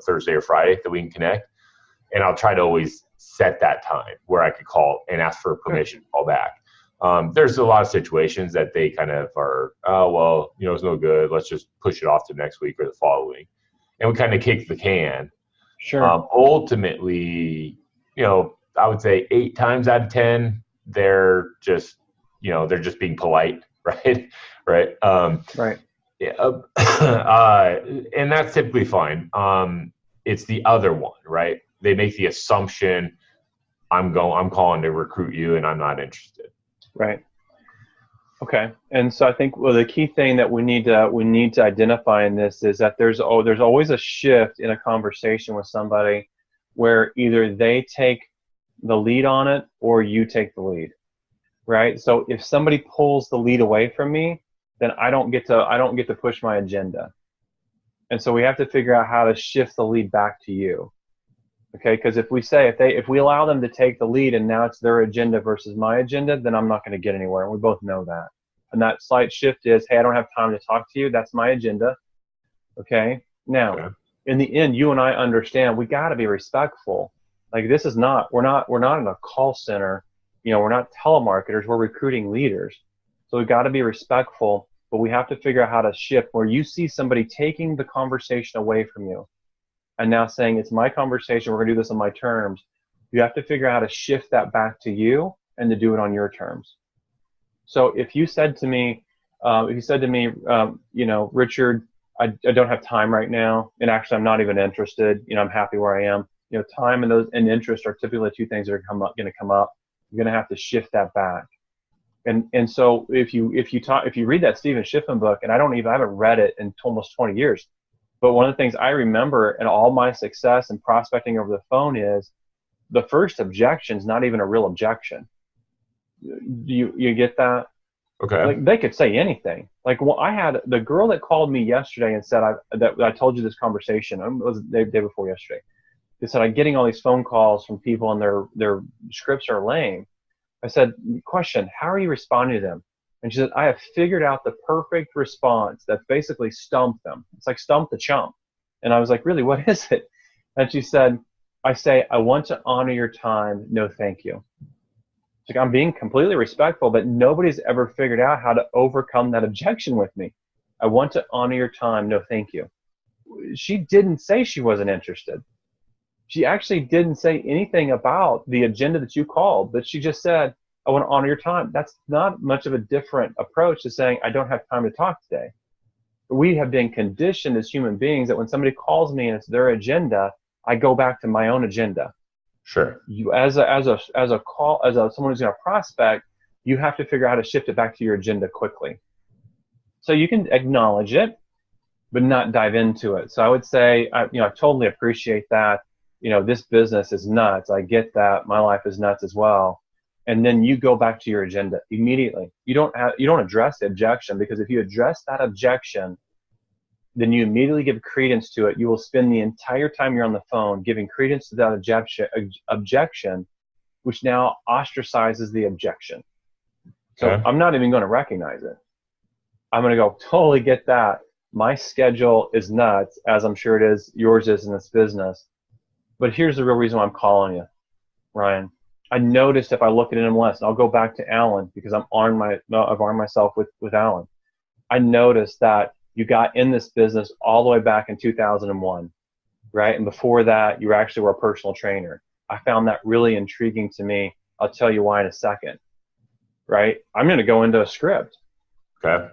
Thursday or Friday that we can connect. And I'll try to always set that time where I could call and ask for permission to call back. There's a lot of situations that they kind of are, oh, well, it's no good. Let's just push it off to next week or the following. And we kind of kick the can. Sure. Ultimately, I would say 8 times out of 10, they're just being polite, right? Right. Right. Yeah. And that's typically fine. It's the other one, right? They make the assumption I'm calling to recruit you and I'm not interested. Right. Okay. And so I think the key thing that we need to identify in this is that there's always a shift in a conversation with somebody where either they take the lead on it or you take the lead. Right? So if somebody pulls the lead away from me, then I don't get to push my agenda. And so we have to figure out how to shift the lead back to you. Okay, because if we allow them to take the lead and now it's their agenda versus my agenda, then I'm not going to get anywhere. And we both know that. And that slight shift is, hey, I don't have time to talk to you. That's my agenda. Okay. Now, in the end, you and I understand we got to be respectful. Like we're not in a call center. We're not telemarketers. We're recruiting leaders. So we got to be respectful, but we have to figure out how to shift where you see somebody taking the conversation away from you. And now saying, it's my conversation, we're going to do this on my terms. You have to figure out how to shift that back to you and to do it on your terms. So if you said to me, Richard, I don't have time right now, and actually I'm not even interested, I'm happy where I am. Time and interest are typically 2 things that are going to come up. You're going to have to shift that back. And so if you read that Stephen Schiffman book, and I haven't read it in almost 20 years, but one of the things I remember in all my success in prospecting over the phone is the first objection is not even a real objection. You get that? Okay. Like they could say anything. Like, well, I had the girl that called me yesterday and said that I told you this conversation. It was the day before yesterday. They said, I'm getting all these phone calls from people and their scripts are lame. I said, question, how are you responding to them? And she said, I have figured out the perfect response that basically stumped them. It's like stump the chump. And I was like, really, what is it? And she said, I say, I want to honor your time. No, thank you. It's like, I'm being completely respectful, but nobody's ever figured out how to overcome that objection with me. I want to honor your time. No, thank you. She didn't say she wasn't interested. She actually didn't say anything about the agenda that you called, but she just said, I want to honor your time. That's not much of a different approach to saying, I don't have time to talk today. We have been conditioned as human beings that when somebody calls me and it's their agenda, I go back to my own agenda. Sure. You as someone who's going to prospect, you have to figure out how to shift it back to your agenda quickly. So you can acknowledge it, but not dive into it. So I would say, I totally appreciate that. This business is nuts. I get that. My life is nuts as well. And then you go back to your agenda immediately. You don't address the objection, because if you address that objection, then you immediately give credence to it. You will spend the entire time you're on the phone giving credence to that objection, which now ostracizes the objection. So Okay. I'm not even going to recognize it. I'm going to go, totally get that. My schedule is nuts, as I'm sure it is, yours is in this business. But here's the real reason why I'm calling you, Ryan. I noticed if I look at it less, and I'll go back to Alan because I've armed myself with Alan. I noticed that you got in this business all the way back in 2001, right? And before that, you actually were a personal trainer. I found that really intriguing to me. I'll tell you why in a second, right? I'm going to go into a script. Okay.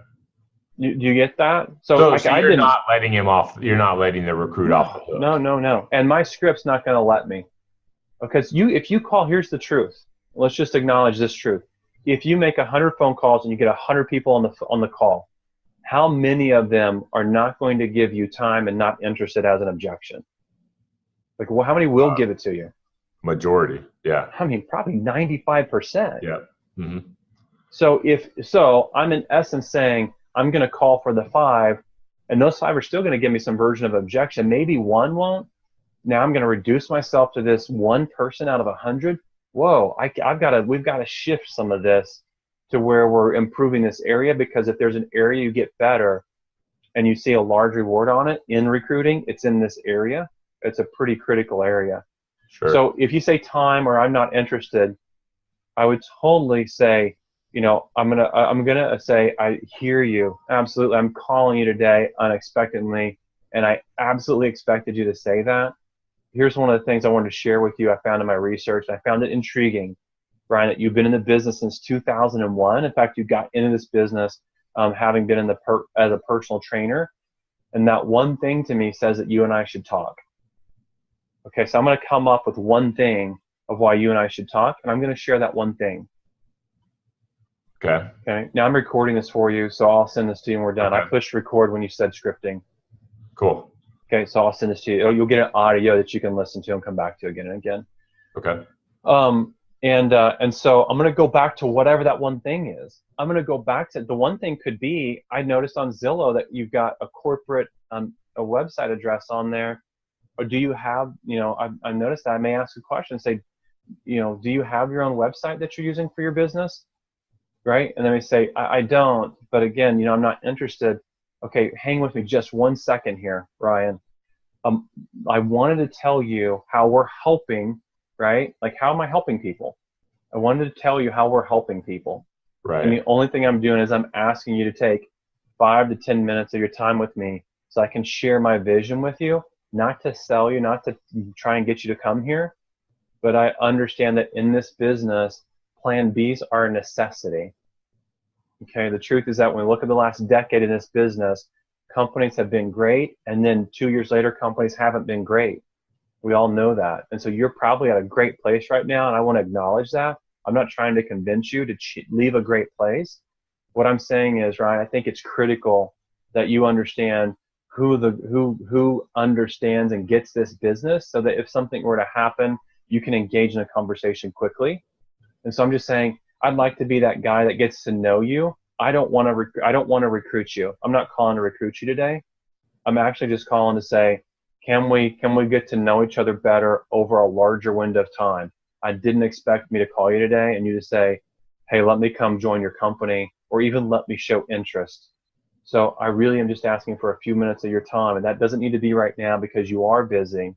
Do you get that? So you're not letting him off. You're not letting the recruit off the hook. No. And my script's not going to let me. Because if you call, here's the truth. Let's just acknowledge this truth. If you make 100 phone calls and you get 100 people on the call, how many of them are not going to give you time and not interested as an objection? Like, well, how many will give it to you? Majority, yeah. I mean, probably 95%. Yeah. Mm-hmm. So I'm in essence saying I'm going to call for the 5, and those 5 are still going to give me some version of objection. Maybe 1 won't. Now I'm going to reduce myself to this 1 person out of 100. Whoa, we've got to shift some of this to where we're improving this area, because if there's an area you get better and you see a large reward on it in recruiting, it's in this area. It's a pretty critical area. Sure. So if you say time or I'm not interested, I would totally say, I'm gonna say, I hear you. Absolutely. I'm calling you today unexpectedly, and I absolutely expected you to say that. Here's one of the things I wanted to share with you. I found in my research. I found it intriguing, Brian, that you've been in the business since 2001. In fact, you got into this business having been as a personal trainer. And that one thing to me says that you and I should talk. Okay, so I'm going to come up with one thing of why you and I should talk, and I'm going to share that one thing. Okay. Okay. Now I'm recording this for you, so I'll send this to you when we're done. Okay. I pushed record when you said scripting. Cool. Okay, so I'll send this to you. You'll get an audio that you can listen to and come back to again and again. Okay. And so I'm going to go back to whatever that one thing is. I'm going to go back to the one thing could be, I noticed on Zillow that you've got a corporate, a website address on there. Or do you have, I've noticed that I may ask a question, say, do you have your own website that you're using for your business? Right? And then we say, I don't, but again, I'm not interested. Okay, hang with me just 1 second here, Ryan. I wanted to tell you how we're helping, right? Like, how am I helping people? I wanted to tell you how we're helping people. Right. And the only thing I'm doing is I'm asking you to take 5 to 10 minutes of your time with me so I can share my vision with you, not to sell you, not to try and get you to come here, but I understand that in this business, plan Bs are a necessity. Okay, the truth is that when we look at the last decade in this business, companies have been great, and then 2 years later, companies haven't been great. We all know that. And so you're probably at a great place right now, and I want to acknowledge that. I'm not trying to convince you to leave a great place. What I'm saying is, Ryan, I think it's critical that you understand who understands and gets this business, so that if something were to happen, you can engage in a conversation quickly. And so I'm just saying, I'd like to be that guy that gets to know you. I don't want to recruit you. I'm not calling to recruit you today. I'm actually just calling to say, can we get to know each other better over a larger window of time? I didn't expect me to call you today and you to say, hey, let me come join your company, or even let me show interest. So I really am just asking for a few minutes of your time, and that doesn't need to be right now because you are busy.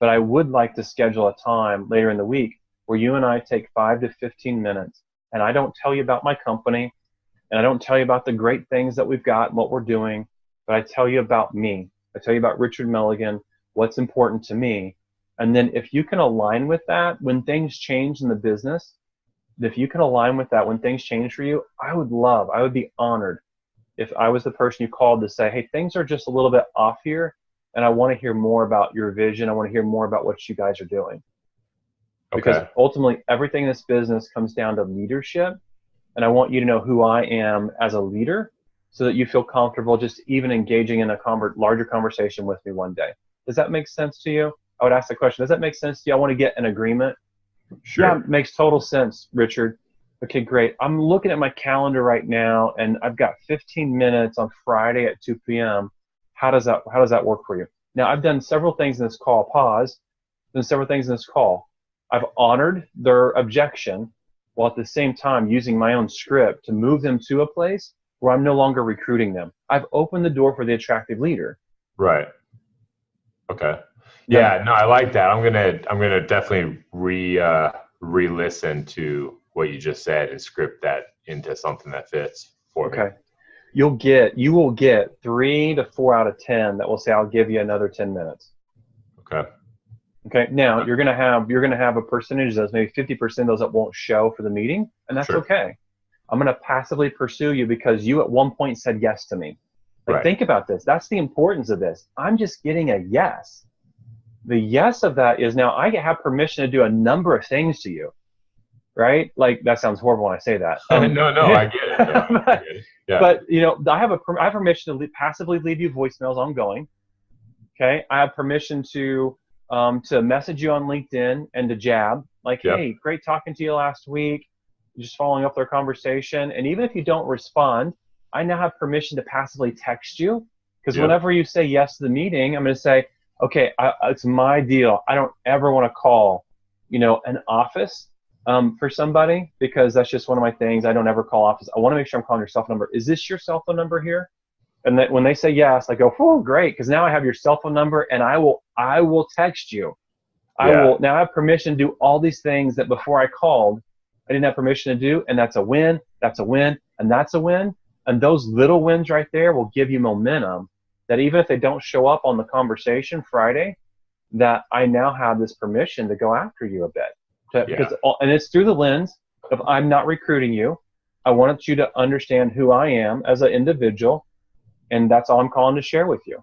But I would like to schedule a time later in the week where you and I take 5 to 15 minutes, and I don't tell you about my company, and I don't tell you about the great things that we've got and what we're doing, but I tell you about me. I tell you about Richard Milligan, what's important to me. And then if you can align with that when things change in the business, if you can align with that when things change for you, I would be honored if I was the person you called to say, hey, things are just a little bit off here, and I want to hear more about your vision. I want to hear more about what you guys are doing. Okay. Because ultimately, everything in this business comes down to leadership, and I want you to know who I am as a leader so that you feel comfortable just even engaging in a larger conversation with me one day. Does that make sense to you? I would ask the question, does that make sense to you? I want to get an agreement. Sure. Yeah, it makes total sense, Richard. Okay, great. I'm looking at my calendar right now, and I've got 15 minutes on Friday at 2 p.m. How does that work for you? Now, I've done several things in this call. Pause. Done several things in this call. I've honored their objection while at the same time using my own script to move them to a place where I'm no longer recruiting them. I've opened the door for the attractive leader. Right. Okay. Yeah, no, I like that. I'm gonna definitely re-listen to what you just said and script that into something that fits for me. Okay. You will get 3 to 4 out of 10 that will say, I'll give you another 10 minutes. Okay. Okay. Now you're gonna have a percentage of those, maybe 50% of those that won't show for the meeting, and that's Sure. okay. I'm gonna passively pursue you because you at one point said yes to me. Like, Right. think about this. That's the importance of this. I'm just getting a yes. The yes of that is now I have permission to do a number of things to you, right? Like, that sounds horrible when I say that. No, I get it. Yeah, I get it. Yeah. But I have permission to passively leave you voicemails ongoing. Okay, I have permission to message you on LinkedIn and to jab like, Yep. hey, great talking to you last week. Just following up their conversation, and even if you don't respond, I now have permission to passively text you, because Yep. whenever you say yes to the meeting, I'm going to say, okay, it's my deal. I don't ever want to call, an office for somebody, because that's just one of my things. I don't ever call office. I want to make sure I'm calling your cell phone number. Is this your cell phone number here? And that when they say yes, I go, oh, great, because now I have your cell phone number, and I will text you. I will now have permission to do all these things that before I called, I didn't have permission to do, and that's a win, that's a win, and that's a win. And those little wins right there will give you momentum that even if they don't show up on the conversation Friday, that I now have this permission to go after you a bit. Because, and it's through the lens of I'm not recruiting you. I want you to understand who I am as an individual, and that's all I'm calling to share with you.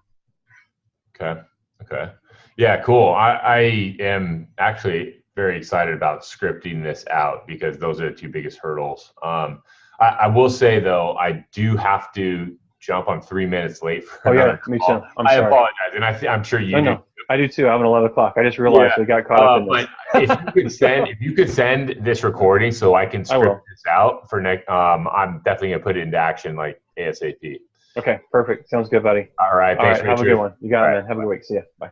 Okay. Yeah, cool. I am actually very excited about scripting this out because those are the two biggest hurdles. I will say, though, I do have to jump. I'm 3 minutes late for another call. Me too. I apologize, and I'm sure you do. No, I do too. I'm at 11 o'clock. I just realized we got caught up in this. But if you could send this recording so I can script this out for next, I'm definitely gonna put it into action like ASAP. Okay, perfect. Sounds good, buddy. All right, thanks, Richard. Have a good one. You got it, man. Have a good week. See ya. Bye.